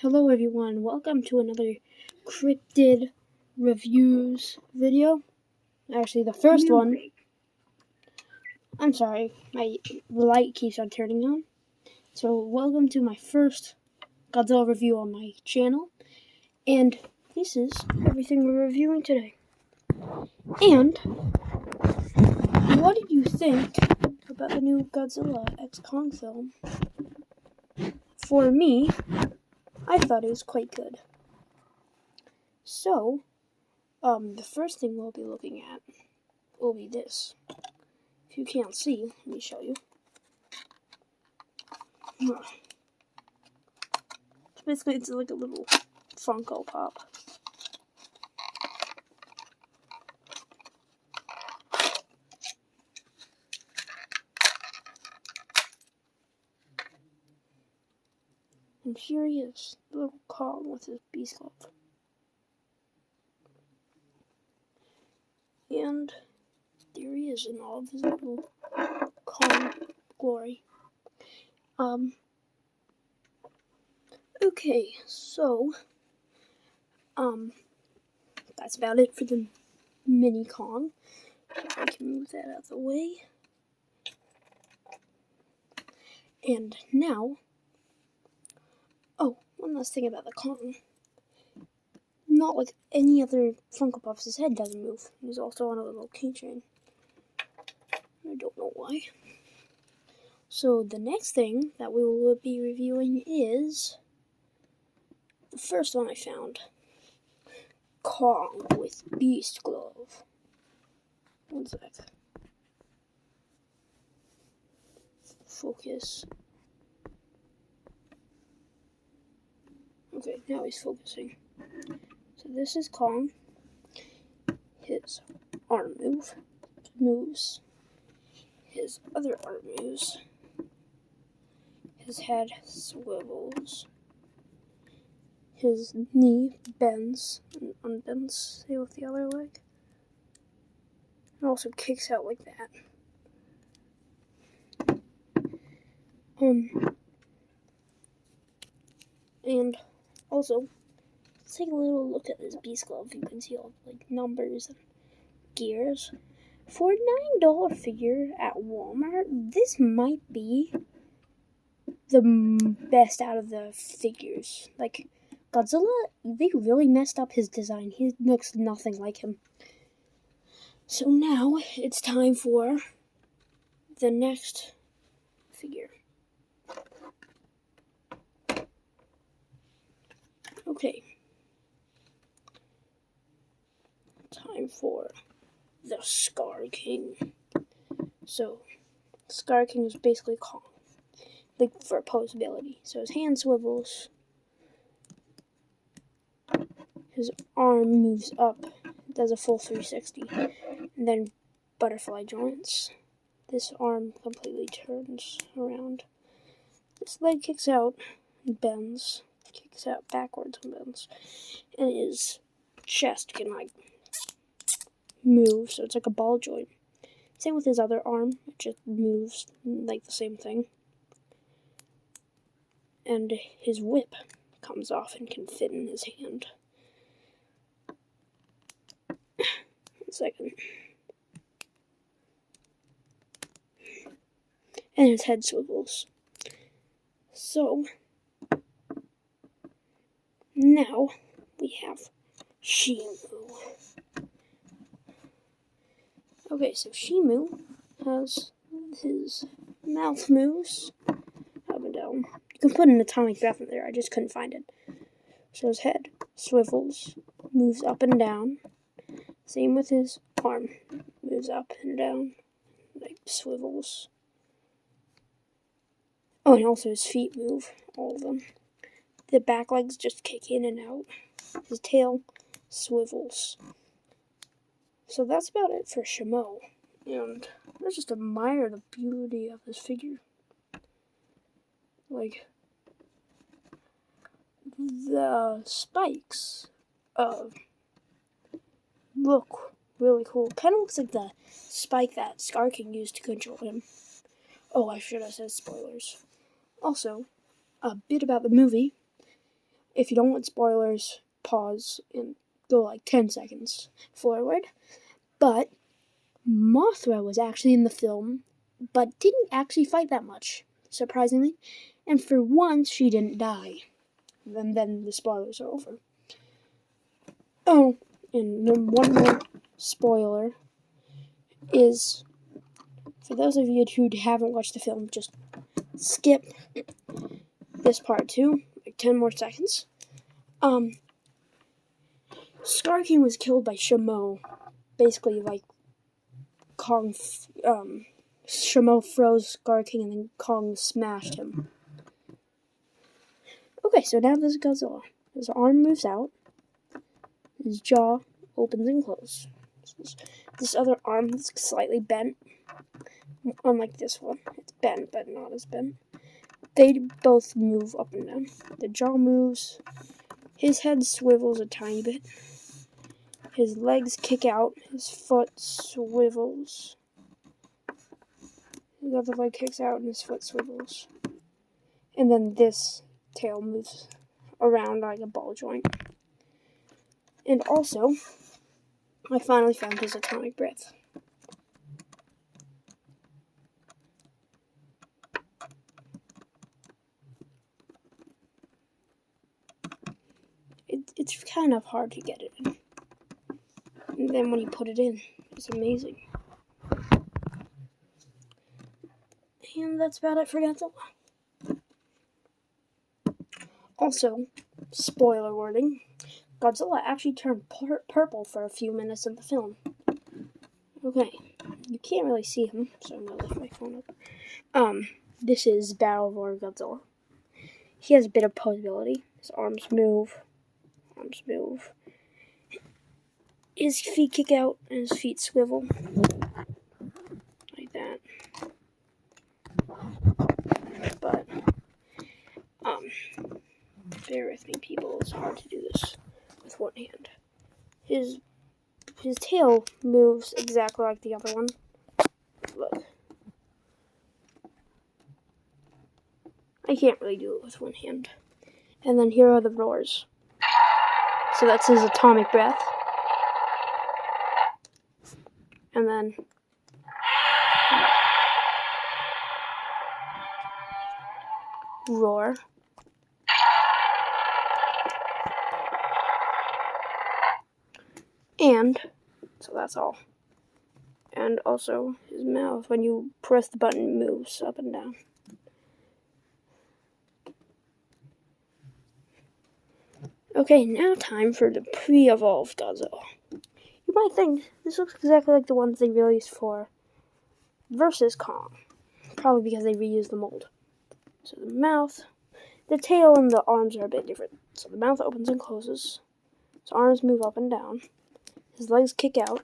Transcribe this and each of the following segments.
Hello everyone, welcome to another cryptid reviews video. Actually, the first one. I'm sorry, my light keeps on turning on. So welcome to my first Godzilla review on my channel. And this is everything we're reviewing today. And what did you think about the new Godzilla X Kong film? For me, I thought it was quite good. So, the first thing we'll be looking at will be this. If you can't see, let me show you. Basically, it's like a little Funko Pop. And here he is, the little Kong with his beast glove. And there he is in all of his little Kong glory. Okay, so, that's about it for the mini Kong. I can move that out of the way. And now, one last thing about the Kong. Not like any other Funko Pops, his head doesn't move. He's also on a little keychain. I don't know why. So the next thing that we will be reviewing is the first one I found. Kong with Beast Glove. One sec. Focus. Okay, now he's focusing. So this is Kong. His arm moves. His other arm moves. His head swivels. His knee bends and unbends, say with the other leg. It also kicks out like that. And also, let's take a little look at this beast glove. You can see all like numbers and gears. For a $9 figure at Walmart, this might be the best out of the figures. Like, Godzilla, they really messed up his design. He looks nothing like him. So now, it's time for the next figure. Okay. Time for the Scar King. So, Scar King is basically Kong. Like, for posability. So his hand swivels. His arm moves up. Does a full 360. And then butterfly joints. This arm completely turns around. This leg kicks out and bends. Kicks out backwards and bends. And his chest can, like, move. So it's like a ball joint. Same with his other arm. It just moves like the same thing. And his whip comes off and can fit in his hand. 1 second. And his head swivels. So, now we have Shimu. Okay, so Shimu has his mouth moves up and down. You can put an atomic breath in there, I just couldn't find it. So his head swivels, moves up and down. Same with his arm, moves up and down, like swivels. Oh, and also his feet move, all of them. The back legs just kick in and out. His tail swivels. So that's about it for Shimo. And let's just admire the beauty of this figure. Like, the spikes look really cool. Kind of looks like the spike that Scar King used to control him. Oh, I should have said spoilers. Also, a bit about the movie. if you don't want spoilers, pause and go like 10 seconds forward. But Mothra was actually in the film, but didn't actually fight that much, surprisingly. And for once, she didn't die. And then the spoilers are over. Oh, and one more spoiler is, for those of you who haven't watched the film, just skip this part too, like 10 more seconds. Scar King was killed by Shamo. Basically, like, Kong, Shamo froze Scar King and then Kong smashed him. Okay, so now there's Godzilla. His arm moves out. His jaw opens and closes. This other arm is slightly bent. Unlike this one. It's bent, but not as bent. They both move up and down. The jaw moves. His head swivels a tiny bit. His legs kick out. His foot swivels. His other leg kicks out and his foot swivels. And then this tail moves around like a ball joint. And also, I finally found his atomic breath. It's kind of hard to get it in. And then when you put it in, it's amazing. And that's about it for Godzilla. Also, spoiler warning, Godzilla actually turned purple for a few minutes in the film. Okay, you can't really see him, so I'm gonna lift my phone up. This is Battle Roar Godzilla. He has a bit of posability. His arms move. His feet kick out and his feet swivel. Like that. But, bear with me, people. It's hard to do this with one hand. His tail moves exactly like the other one. Look. I can't really do it with one hand. And then here are the roars. So that's his atomic breath. And then roar. And so that's all. And also his mouth, when you press the button, moves up and down. Okay, now time for the pre-evolved Godzilla. You might think this looks exactly like the ones they released for versus Kong. Probably because they reused the mold. So the mouth, the tail and the arms are a bit different. So the mouth opens and closes. His arms move up and down. His legs kick out.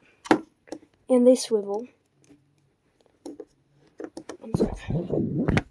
And they swivel. One second.